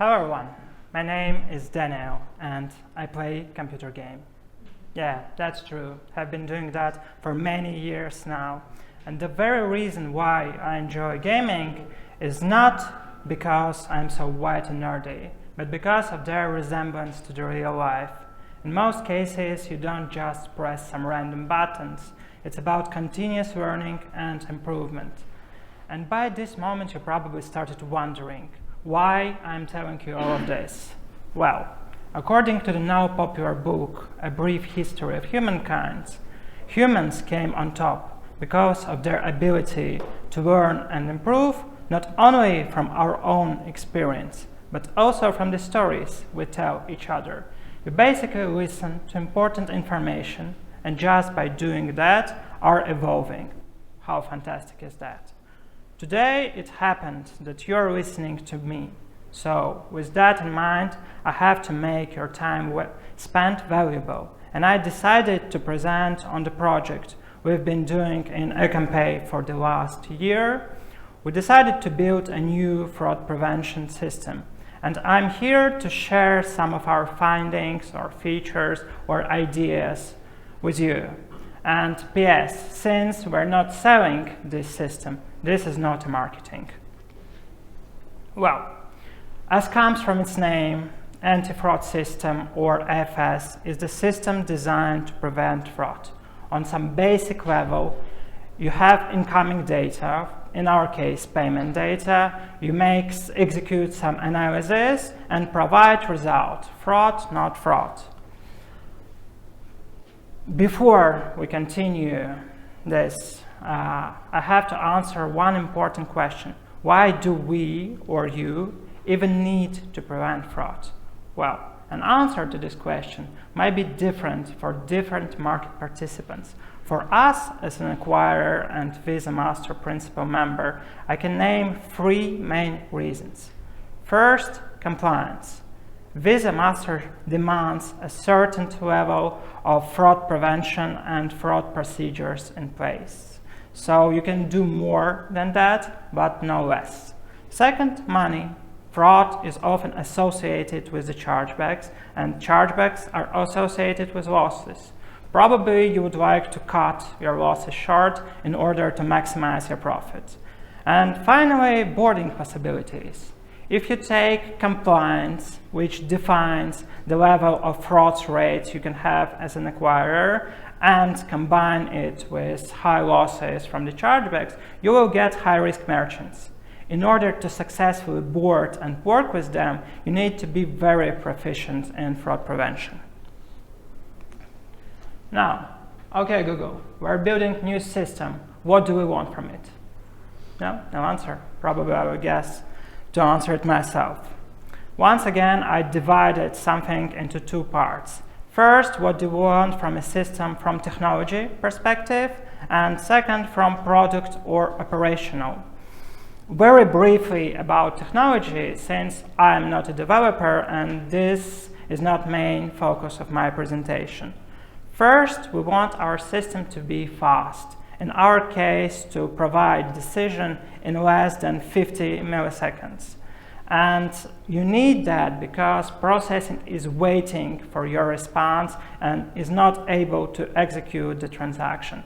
Hello everyone, my name is Daniel and I play computer game. Yeah, that's true. I've been doing that for many years now. And the very reason why I enjoy gaming is not because I'm so white and nerdy, but because of their resemblance to the real life. In most cases, you don't just press some random buttons. It's about continuous learning and improvement. And by this moment, you probably started wondering why I'm telling you all of this. Well, according to the now popular book, A Brief History of Humankind, humans came on top because of their ability to learn and improve, not only from our own experience, but also from the stories we tell each other. You basically listen to important information, and just by doing that, are evolving. How fantastic is that? Today, it happened that you're listening to me. So, with that in mind, I have to make your time spent valuable. And I decided to present on the project we've been doing in eCampay for the last year. We decided to build a new fraud prevention system. And I'm here to share some of our findings or features or ideas with you. And PS, since we're not selling this system, this is not marketing. Well, as comes from its name, Antifraud system, or AFS, is the system designed to prevent fraud. On some basic level, you have incoming data, in our case payment data, you execute some analysis and provide result, fraud, not fraud. Before we continue this, I have to answer one important question. Why do we, or you, even need to prevent fraud? Well, an answer to this question might be different for different market participants. For us, as an acquirer and Visa Master Principal member, I can name three main reasons. First, compliance. Visa Master demands a certain level of fraud prevention and fraud procedures in place. So you can do more than that, but no less. Second, money. Fraud is often associated with the chargebacks, and chargebacks are associated with losses. Probably you would like to cut your losses short in order to maximize your profit. And finally, boarding possibilities. If you take compliance, which defines the level of fraud rates you can have as an acquirer, and combine it with high losses from the chargebacks, you will get high-risk merchants. In order to successfully board and work with them, you need to be very proficient in fraud prevention. Now, okay Google, we're building a new system. What do we want from it? No answer. Probably I would guess to answer it myself. Once again, I divided something into two parts. First, what do we want from a system from technology perspective, and second, from product or operational. Very briefly about technology, since I am not a developer and this is not main focus of my presentation. First, we want our system to be fast. In our case, to provide decision in less than 50 milliseconds. And you need that because processing is waiting for your response and is not able to execute the transaction.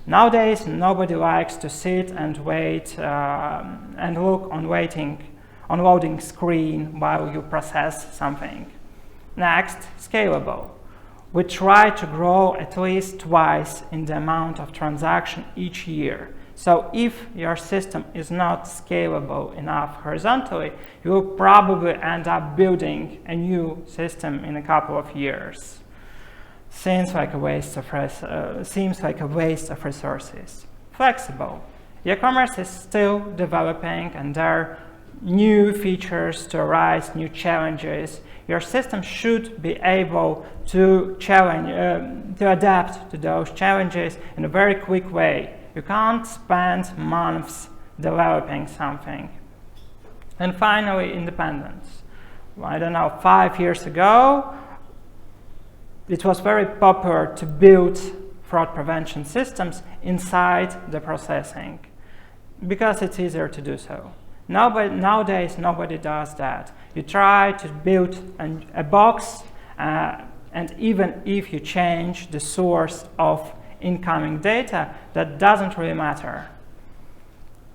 Nowadays, nobody likes to sit and wait and look on loading screen while you process something. Next, scalable. We try to grow at least twice in the amount of transaction each year. So if your system is not scalable enough horizontally, you will probably end up building a new system in a couple of years. Seems like a waste of resources. Flexible. E-commerce is still developing and there are new features to arise, new challenges. Your system should be able to adapt to those challenges in a very quick way. You can't spend months developing something. And finally, independence. I don't know, 5 years ago, it was very popular to build fraud prevention systems inside the processing because it's easier to do so. Nowadays, nobody does that. You try to build a box, and even if you change the source of incoming data, that doesn't really matter.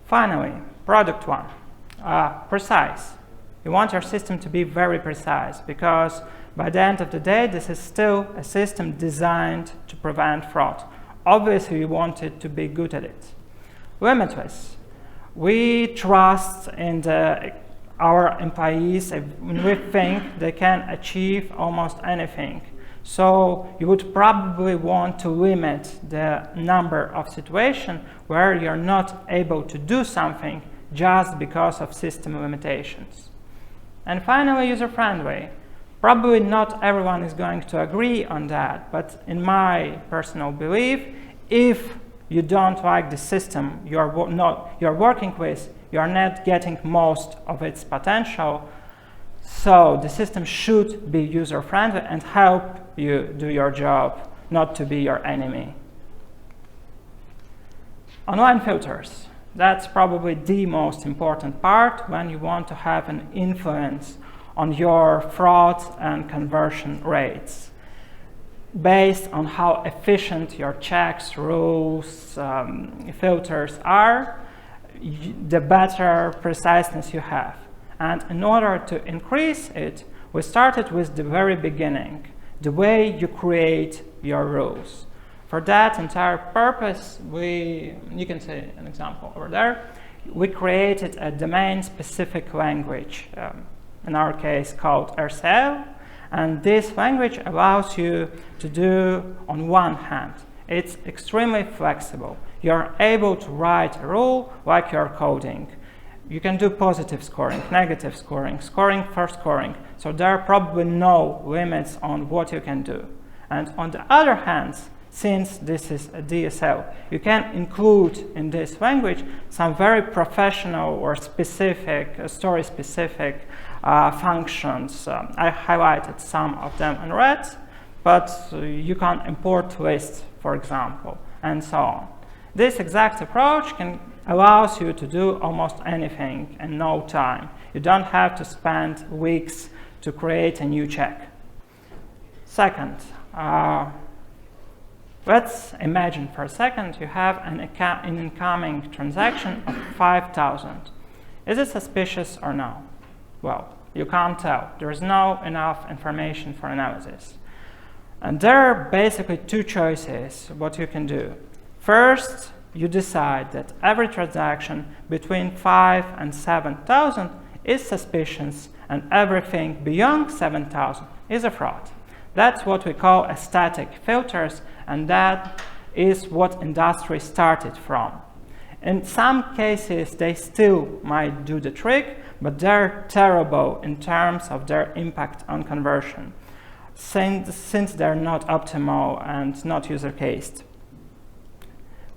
Finally, product one, precise. You want your system to be very precise, because by the end of the day, this is still a system designed to prevent fraud. Obviously, you want it to be good at it. Limitless. We trust in our employees, and we think they can achieve almost anything. So you would probably want to limit the number of situations where you're not able to do something just because of system limitations. And finally, user-friendly. Probably not everyone is going to agree on that, but in my personal belief, if you don't like the system you're working with, you're not getting most of its potential. So the system should be user-friendly and help you do your job, not to be your enemy. Online filters. That's probably the most important part when you want to have an influence on your fraud and conversion rates. Based on how efficient your checks, rules, filters are, the better preciseness you have. And in order to increase it, we started with the very beginning, the way you create your rules. For that entire purpose, you can see an example over there, we created a domain-specific language, in our case called RCL, and this language allows you to do, on one hand, it's extremely flexible. You're able to write a rule like you're coding. You can do positive scoring, negative scoring, scoring for scoring. So there are probably no limits on what you can do. And on the other hand, since this is a DSL, you can include in this language some very professional or specific, story-specific functions. I highlighted some of them in red, but you can import lists, for example, and so on. This exact approach allows you to do almost anything in no time. You don't have to spend weeks to create a new check. Second, let's imagine for a second you have an incoming transaction of 5,000. Is it suspicious or no? Well, you can't tell. There is no enough information for analysis. And there are basically two choices what you can do. First, you decide that every transaction between 5 and 7,000 is suspicious, and everything beyond 7,000 is a fraud. That's what we call a static filters, and that is what industry started from. In some cases, they still might do the trick, but they're terrible in terms of their impact on conversion, since they're not optimal and not user-cased.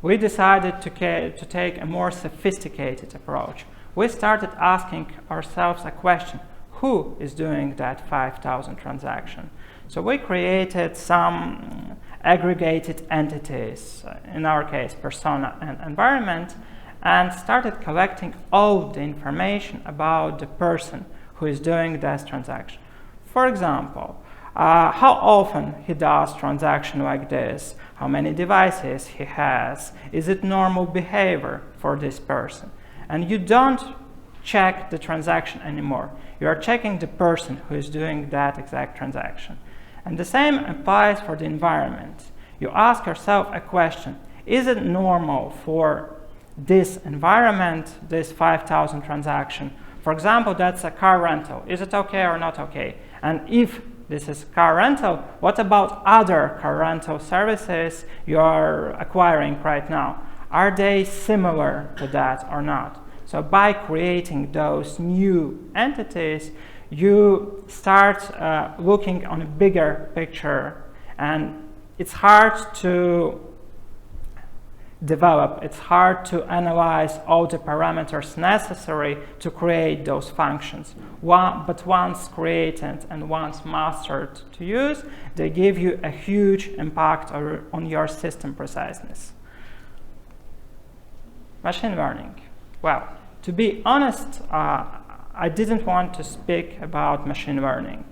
We decided to take a more sophisticated approach. We started asking ourselves a question: who is doing that 5,000 transaction? So we created some aggregated entities, in our case persona and environment, and started collecting all the information about the person who is doing this transaction. For example, how often he does transaction like this, how many devices he has, is it normal behavior for this person? And you don't check the transaction anymore. You are checking the person who is doing that exact transaction. And the same applies for the environment. You ask yourself a question: is it normal for this environment, this 5,000 transaction? For example, that's a car rental. Is it okay or not okay? And if this is car rental, what about other car rental services you are acquiring right now? Are they similar to that or not? So by creating those new entities, you start looking on a bigger picture, and it's hard to develop, it's hard to analyze all the parameters necessary to create those functions. But once created and once mastered to use, they give you a huge impact on your system preciseness. Machine learning. Well, to be honest, I didn't want to speak about machine learning,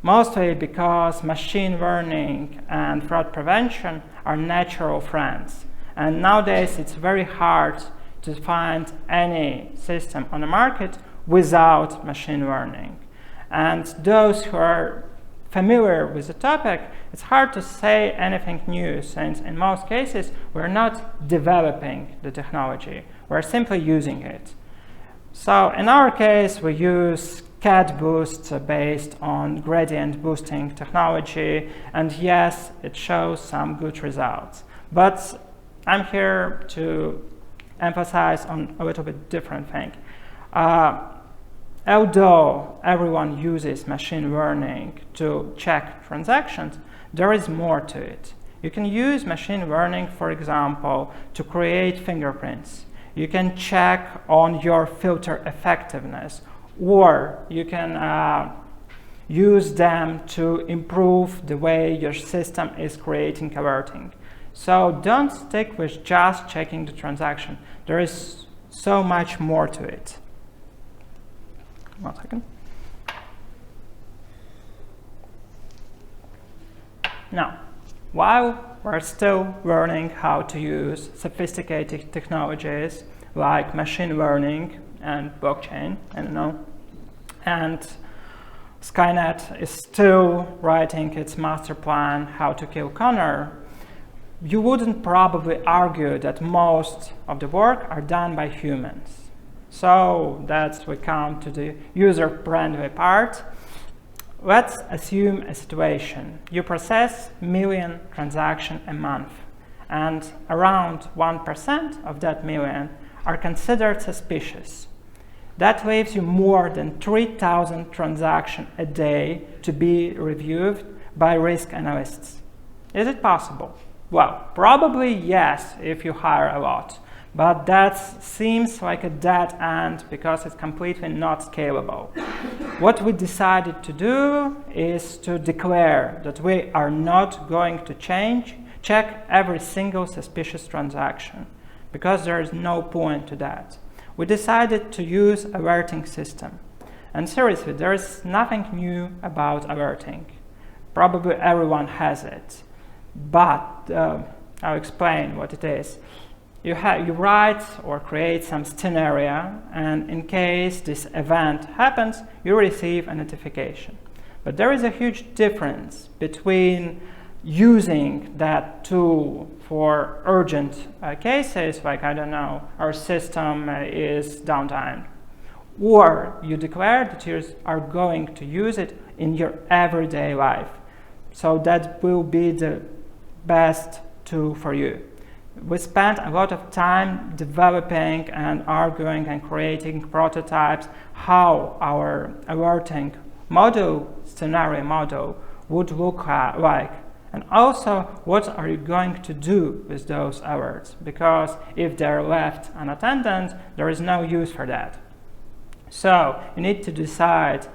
mostly because machine learning and fraud prevention are natural friends. And nowadays it's very hard to find any system on the market without machine learning. And those who are familiar with the topic, it's hard to say anything new, since in most cases we're not developing the technology, we're simply using it. So in our case, we use cat boosts based on gradient boosting technology, and yes, it shows some good results. But I'm here to emphasize on a little bit different thing. Although everyone uses machine learning to check transactions, there is more to it. You can use machine learning, for example, to create fingerprints. You can check on your filter effectiveness, or you can use them to improve the way your system is creating alerting. So don't stick with just checking the transaction. There is so much more to it. 1 second. Now, while we're still learning how to use sophisticated technologies like machine learning and blockchain, I don't know, and Skynet is still writing its master plan how to kill Connor, you wouldn't probably argue that most of the work are done by humans. So that's we come to the user-friendly part. Let's assume a situation. You process 1 million transactions a month, and around 1% of that million are considered suspicious. That leaves you more than 3,000 transactions a day to be reviewed by risk analysts. Is it possible? Well, probably yes, if you hire a lot. But that seems like a dead end because it's completely not scalable. What we decided to do is to declare that we are not going to check every single suspicious transaction, because there is no point to that. We decided to use alerting system. And seriously, there is nothing new about alerting. Probably everyone has it. But I'll explain what it is. You write or create some scenario, and in case this event happens, you receive a notification. But there is a huge difference between using that tool for urgent cases, like, I don't know, our system is downtime, or you declare that you are going to use it in your everyday life. So that will be the best tool for you. We spent a lot of time developing and arguing and creating prototypes how our alerting model, scenario model, would look like. And also, what are you going to do with those alerts? Because if they're left unattended, there is no use for that. So you need to decide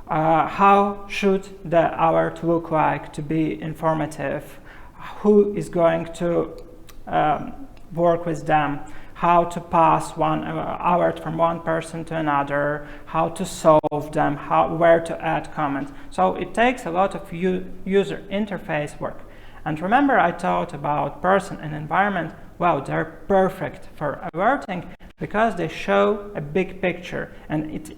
how should the alert look like to be informative, who is going to work with them, how to pass one alert from one person to another, how to solve them, where to add comments. So it takes a lot of user interface work. And remember, I talked about person and environment. Well, they're perfect for alerting because they show a big picture, and it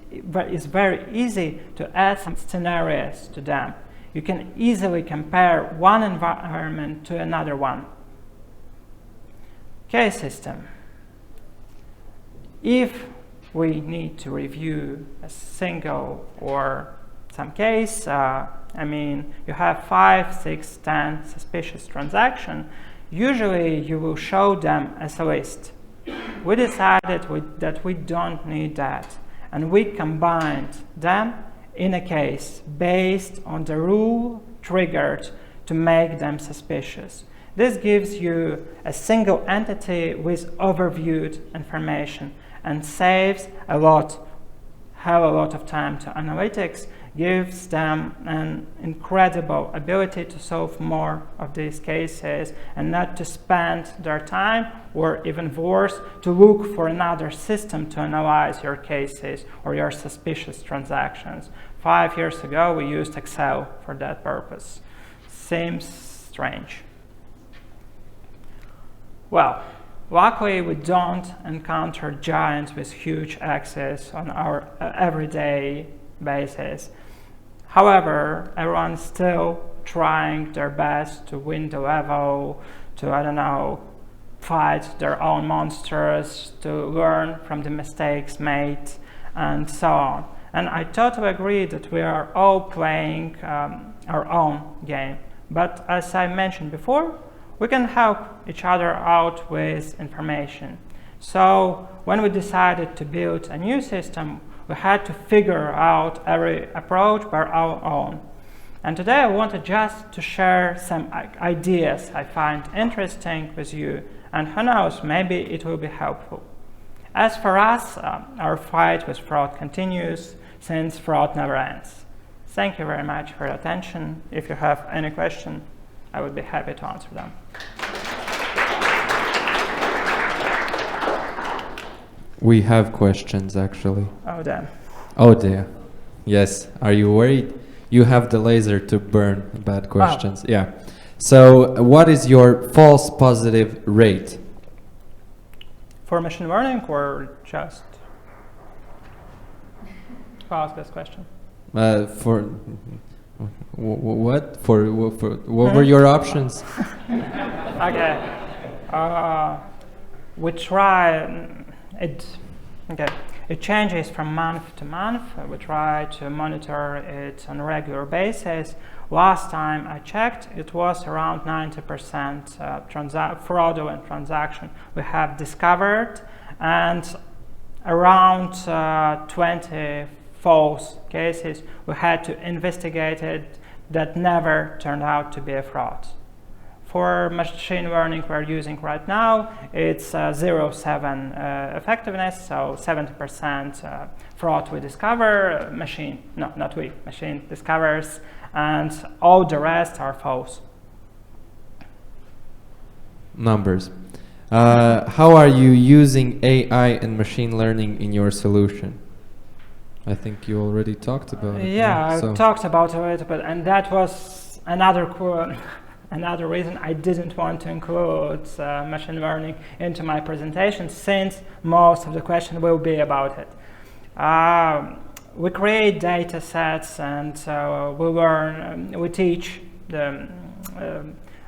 is very easy to add some scenarios to them. You can easily compare one environment to another one. Case system. If we need to review a single or some case, I mean, you have 5, 6, 10 suspicious transactions, usually you will show them as a list. We decided that we don't need that, and we combined them in a case based on the rule triggered to make them suspicious. This gives you a single entity with overviewed information and saves a lot have a lot of time to analytics gives them an incredible ability to solve more of these cases and not to spend their time, or even worse, to look for another system to analyze your cases or your suspicious transactions. 5 years ago, we used Excel for that purpose. Seems strange. Well, luckily, we don't encounter giants with huge access on our everyday basis. However, everyone's still trying their best to win the level, to, I don't know, fight their own monsters, to learn from the mistakes made, and so on. And I totally agree that we are all playing our own game. But as I mentioned before, we can help each other out with information. So when we decided to build a new system, we had to figure out every approach by our own. And today I wanted just to share some ideas I find interesting with you, and who knows, maybe it will be helpful. As for us, our fight with fraud continues, since fraud never ends. Thank you very much for your attention. If you have any question, I would be happy to answer them. We have questions, actually. Oh, damn. Oh, dear. Yes. Are you worried? You have the laser to burn bad questions. Oh. Yeah. So, what is your false positive rate? For machine learning or just? Who asked this question? For what? For what were your options? Okay. We try it. Okay. It changes from month to month. We try to monitor it on a regular basis. Last time I checked, it was around 90% fraudulent transaction we have discovered, and around 20 false cases we had to investigate it that never turned out to be a fraud. For machine learning we're using right now, it's 0.7 effectiveness, so 70% fraud we discover, machine discovers, and all the rest are false. Numbers. How are you using AI and machine learning in your solution? I think you already talked about it. Yeah, I talked about it a little bit, and that was another reason I didn't want to include machine learning into my presentation, since most of the question will be about it. We create data sets, and we teach the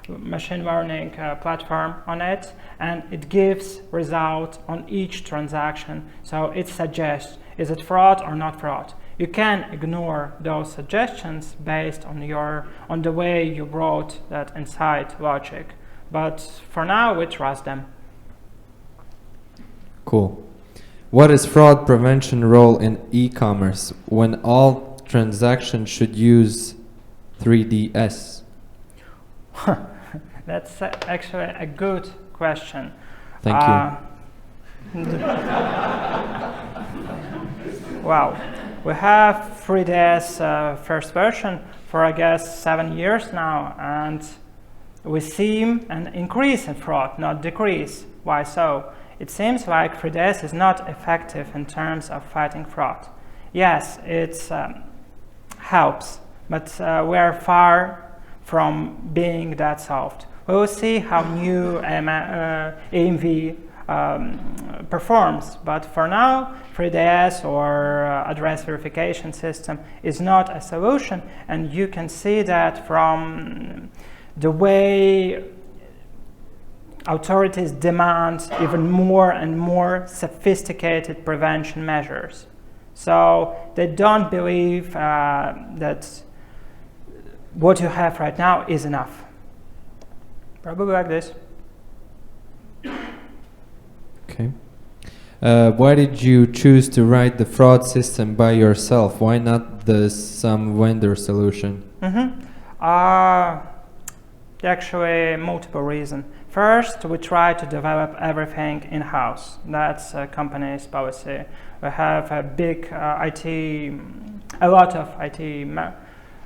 machine learning platform on it, and it gives results on each transaction. So it suggests, is it fraud or not fraud? You can ignore those suggestions based on the way you wrote that inside logic, but for now we trust them. Cool. What is fraud prevention role in e-commerce when all transactions should use 3DS? That's actually a good question. Thank you. Wow. We have 3DS first version for, I guess, 7 years now, and we see an increase in fraud, not decrease. Why so? It seems like 3DS is not effective in terms of fighting fraud. Yes, it helps, but we are far from being that solved. We will see how new AMV performs, but for now 3DS or address verification system is not a solution, and you can see that from the way authorities demand even more and more sophisticated prevention measures. So they don't believe that what you have right now is enough. Probably like this. Okay. Why did you choose to write the fraud system by yourself? Why not some vendor solution? Actually, multiple reasons. First, we try to develop everything in-house. That's a company's policy. We have a big a lot of IT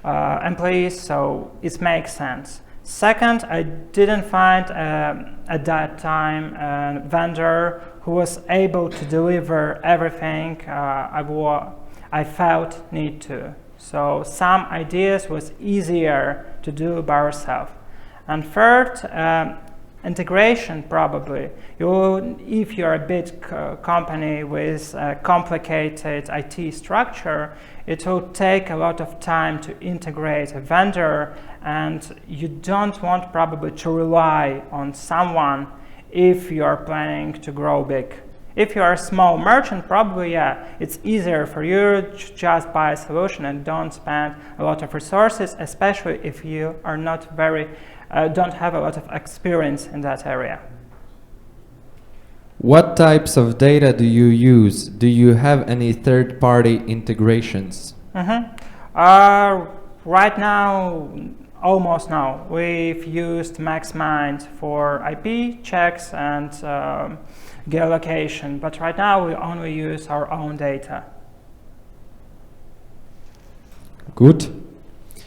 employees, so it makes sense. Second, I didn't find at that time a vendor who was able to deliver everything I felt need to. So some ideas was easier to do by yourself. And third, integration probably. If you're a big company with a complicated IT structure, it will take a lot of time to integrate a vendor, and you don't want probably to rely on someone if you're planning to grow big. If you're a small merchant, probably, yeah, it's easier for you to just buy a solution and don't spend a lot of resources, especially if you are not don't have a lot of experience in that area. What types of data do you use? Do you have any third-party integrations? Right now, almost no. We've used MaxMind for IP checks and geolocation, but right now we only use our own data. Good.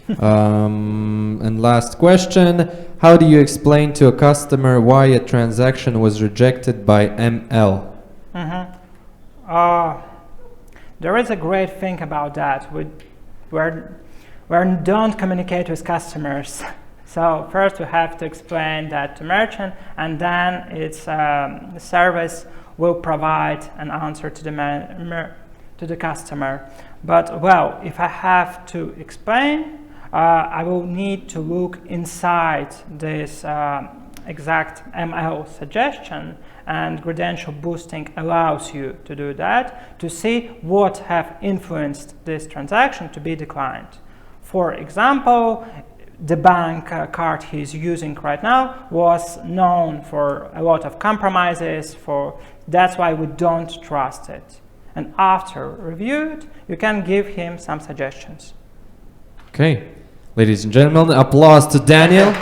And last question, how do you explain to a customer why a transaction was rejected by ML? There is a great thing about that. We don't communicate with customers. So first we have to explain that to merchant, and then the service will provide an answer to the customer. But well, if I have to explain, I will need to look inside this exact ML suggestion, and credential boosting allows you to do that, to see what have influenced this transaction to be declined. For example, the bank card he's using right now was known for a lot of compromises, that's why we don't trust it. And after reviewed, you can give him some suggestions. Okay. Ladies and gentlemen, applause to Daniel.